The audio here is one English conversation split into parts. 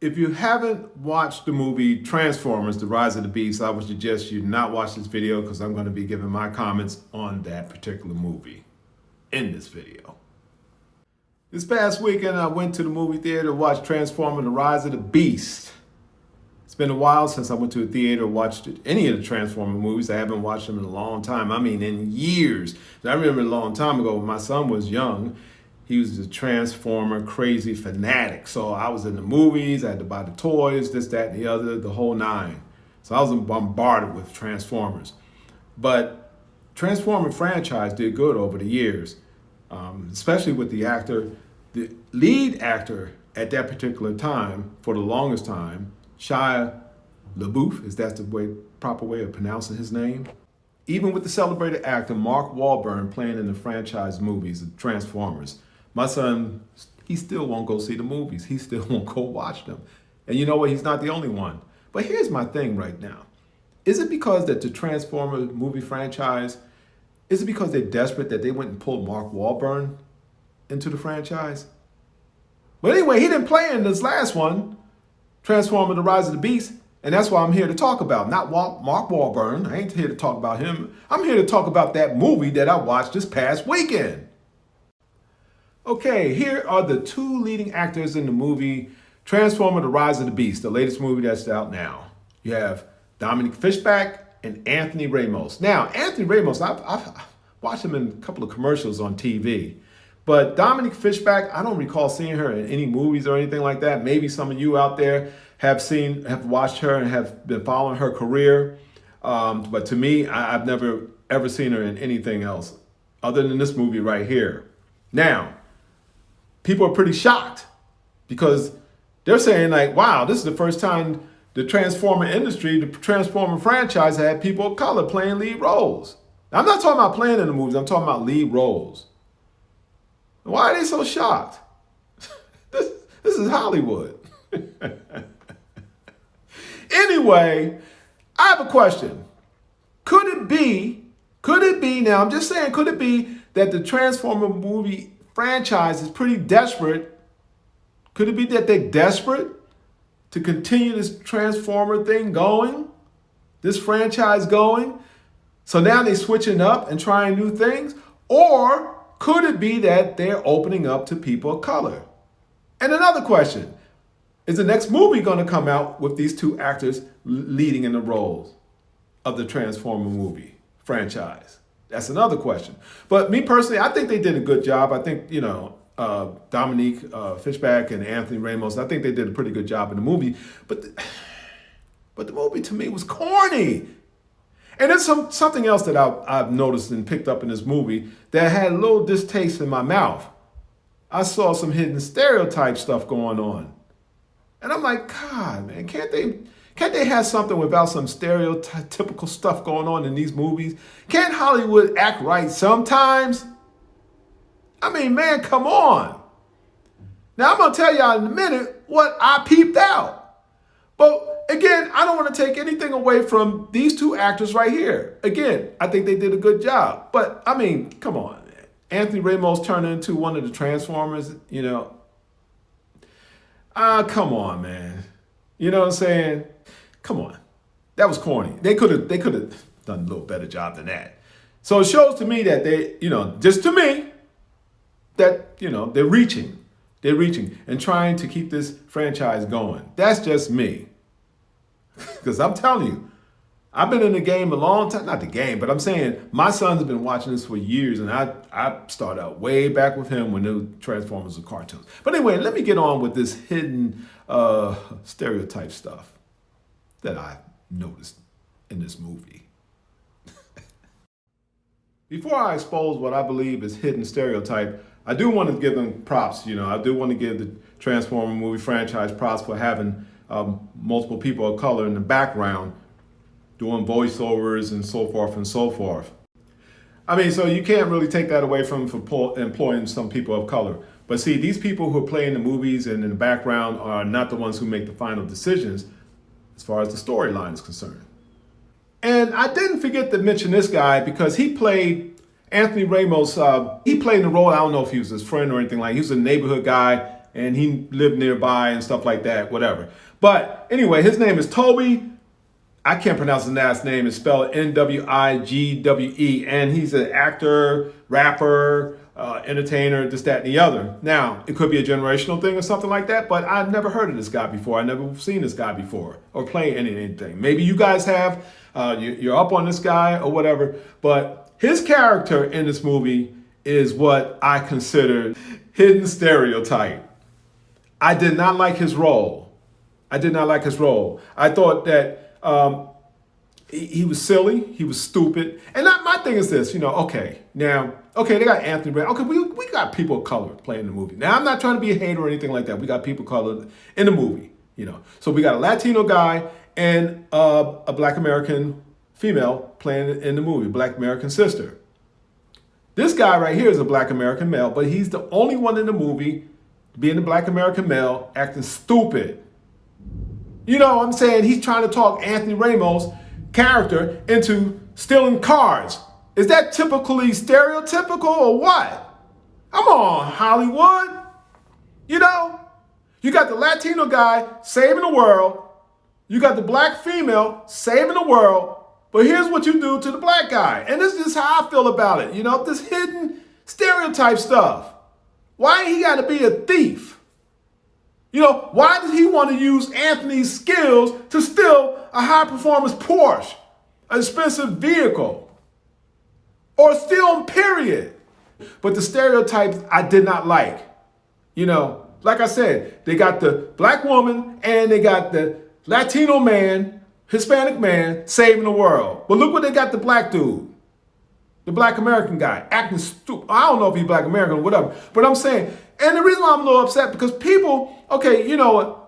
If you haven't watched the movie Transformers: The Rise of the Beast, I would suggest you not watch this video because I'm going to be giving my comments on that particular movie in this video. This past weekend, I went to the movie theater to watch Transformers: The Rise of the Beast. It's been a while since I went to a theater and watched any of the Transformer movies. I haven't watched them in a long time. I mean, in years. I remember a long time ago when my son was young. He was a Transformer crazy fanatic. So I was in the movies, I had to buy the toys, this, that, and the other, the whole nine. So I was bombarded with Transformers. But Transformer franchise did good over the years, especially with the lead actor at that particular time, for the longest time, Shia LaBeouf, is that the proper way of pronouncing his name? Even with the celebrated actor Mark Wahlberg playing in the franchise movies of Transformers, my son, he still won't go see the movies. He still won't go watch them. And you know what? He's not the only one. But here's my thing right now. Is it because that the Transformers movie franchise, is it because they're desperate that they went and pulled Mark Wahlberg into the franchise? But anyway, he didn't play in this last one, Transformers: The Rise of the Beast. And that's what I'm here to talk about. Not Mark Wahlberg. I ain't here to talk about him. I'm here to talk about that movie that I watched this past weekend. Okay, here are the two leading actors in the movie Transformers: The Rise of the Beast, the latest movie that's out now. You have Dominique Fishback and Anthony Ramos. Now, Anthony Ramos, I've watched him in a couple of commercials on TV. But Dominique Fishback, I don't recall seeing her in any movies or anything like that. Maybe some of you out there have watched her and have been following her career. But to me, I've never ever seen her in anything else other than this movie right here. Now, people are pretty shocked because they're saying like, wow, this is the first time the Transformer industry, the Transformer franchise had people of color playing lead roles. Now, I'm not talking about playing in the movies, I'm talking about lead roles. Why are they so shocked? This is Hollywood. Anyway, I have a question. Could it be, now I'm just saying, could it be that the Transformer movie franchise is pretty desperate? Could it be that they're desperate to continue this Transformer thing going? This franchise going? So now they're switching up and trying new things? Or could it be that they're opening up to people of color? And another question, is the next movie going to come out with these two actors leading in the roles of the Transformer movie franchise? That's another question. But me personally, I think they did a good job. I think, Dominique Fishback and Anthony Ramos, I think they did a pretty good job in the movie. But the movie to me was corny. And there's something else that I've noticed and picked up in this movie that had a little distaste in my mouth. I saw some hidden stereotype stuff going on. And I'm like, God, man, can't they have something without some stereotypical stuff going on in these movies? Can't Hollywood act right sometimes? I mean, man, come on. Now, I'm going to tell y'all in a minute what I peeped out. But again, I don't want to take anything away from these two actors right here. Again, I think they did a good job. But, I mean, come on, man. Anthony Ramos turned into one of the Transformers, come on, man. You know what I'm saying? Come on. That was corny. They could have done a little better job than that. So it shows to me that they, just to me, that, they're reaching. They're reaching and trying to keep this franchise going. That's just me. Because I'm telling you, I've been in the game a long time. Not the game, but I'm saying my son's been watching this for years, and I started out way back with him when the Transformers were cartoons. But anyway, let me get on with this hidden stereotype stuff that I noticed in this movie. Before I expose what I believe is hidden stereotype, I do want to give them props. I do want to give the Transformer movie franchise props for having multiple people of color in the background doing voiceovers and so forth and so forth. I mean, so you can't really take that away from for employing some people of color. But see, these people who are playing the movies and in the background are not the ones who make the final decisions as far as the storyline is concerned. And I didn't forget to mention this guy because he played Anthony Ramos. He played in the role, I don't know if he was his friend or anything like that. He was a neighborhood guy and he lived nearby and stuff like that, whatever. But anyway, his name is Toby. I can't pronounce his last name. It's spelled Nwigwe, and he's an actor, rapper, entertainer, this, that, and the other. Now, it could be a generational thing or something like that, but I've never heard of this guy before. I've never seen this guy before or play anything. Maybe you guys have. You're up on this guy or whatever. But his character in this movie is what I consider hidden stereotype. I did not like his role. I thought that he was silly. He was stupid. And my thing is this, okay, they got Anthony Ray. Okay, we got people of color playing the movie. Now, I'm not trying to be a hater or anything like that. We got people of color in the movie, So we got a Latino guy and a Black American female playing in the movie, Black American sister. This guy right here is a Black American male, but he's the only one in the movie being the Black American male acting stupid. You know what I'm saying? He's trying to talk Anthony Ramos' character into stealing cars. Is that typically stereotypical or what? Come on, Hollywood. You got the Latino guy saving the world. You got the Black female saving the world. But here's what you do to the Black guy. And this is how I feel about it. This hidden stereotype stuff. Why he got to be a thief? Why does he want to use Anthony's skills to steal a high-performance Porsche, an expensive vehicle, or steal him, period? But the stereotypes I did not like. Like I said, they got the Black woman and they got the Latino man, Hispanic man saving the world. But look what they got the Black dude, the Black American guy, acting stupid. I don't know if he's Black American or whatever, but I'm saying, and the reason why I'm a little upset, because people, okay,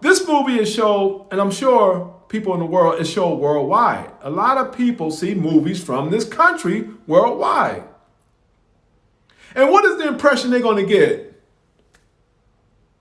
this movie is shown, and I'm sure people in the world, is shown worldwide. A lot of people see movies from this country worldwide. And what is the impression they're going to get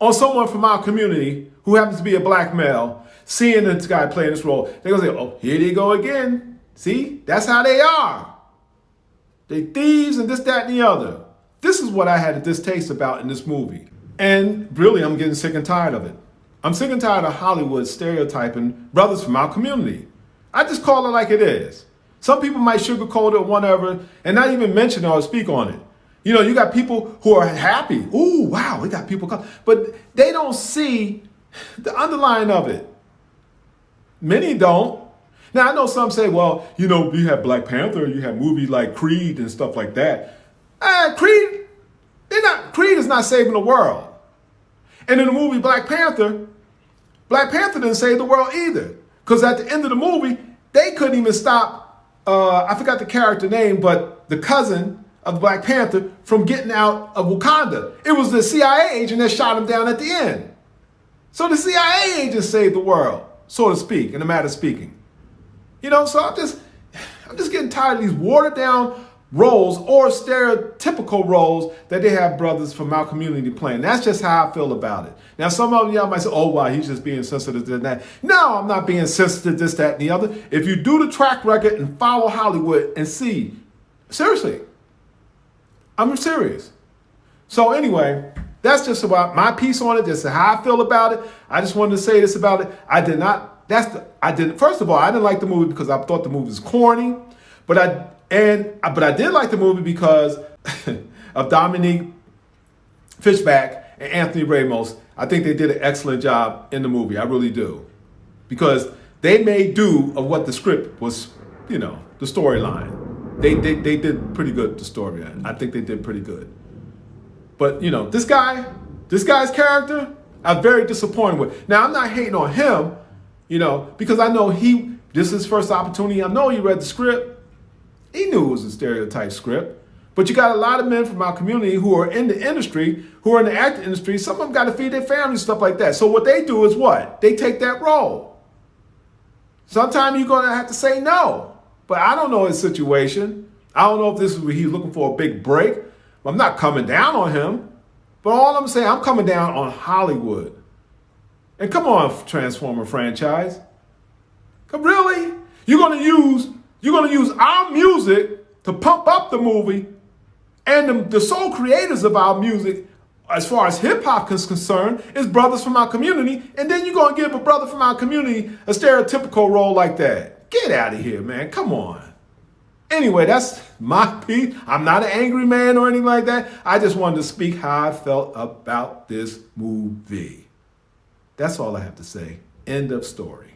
on someone from our community who happens to be a Black male, seeing this guy playing this role? They're going to say, oh, here they go again. See, that's how they are. They thieves and this, that, and the other. This is what I had a distaste about in this movie. And really, I'm getting sick and tired of it. I'm sick and tired of Hollywood stereotyping brothers from our community. I just call it like it is. Some people might sugarcoat it or whatever and not even mention it or speak on it. You got people who are happy. Ooh, wow, we got people come. But they don't see the underlying of it. Many don't. Now, I know some say, well, you have Black Panther, you have movies like Creed and stuff like that. Creed is not saving the world. And in the movie Black Panther didn't save the world either. Because at the end of the movie, they couldn't even stop, I forgot the character name, but the cousin of Black Panther from getting out of Wakanda. It was the CIA agent that shot him down at the end. So the CIA agent saved the world, so to speak, in a matter of speaking. So I'm just getting tired of these watered down roles or stereotypical roles that they have brothers from our community playing. That's just how I feel about it. Now, some of y'all might say, oh, wow, he's just being sensitive to that. No, I'm not being sensitive to this, that, and the other. If you do the track record and follow Hollywood and see, seriously, I'm serious. So anyway, that's just about my piece on it. This is how I feel about it. I just wanted to say this about it. First of all, I didn't like the movie because I thought the movie was corny, but I did like the movie because of Dominique Fishback and Anthony Ramos. I think they did an excellent job in the movie. I really do. Because they made do of what the script was, the storyline. They did pretty good, the story. I think they did pretty good. But, this guy's character, I'm very disappointed with. Now, I'm not hating on him, because I know this is his first opportunity. I know he read the script. He knew it was a stereotype script. But you got a lot of men from our community who are in the industry, who are in the acting industry. Some of them got to feed their families, stuff like that. So what they do is what? They take that role. Sometimes you're going to have to say no. But I don't know his situation. I don't know if this is where he's looking for a big break. I'm not coming down on him. But all I'm saying, I'm coming down on Hollywood. And come on, Transformer franchise. Really? You're going to use our music to pump up the movie, and the sole creators of our music as far as hip hop is concerned, is brothers from our community, and then you're gonna give a brother from our community a stereotypical role like that. Get out of here, man. Come on. Anyway, that's my piece. I'm not an angry man or anything like that. I just wanted to speak how I felt about this movie. That's all I have to say. End of story.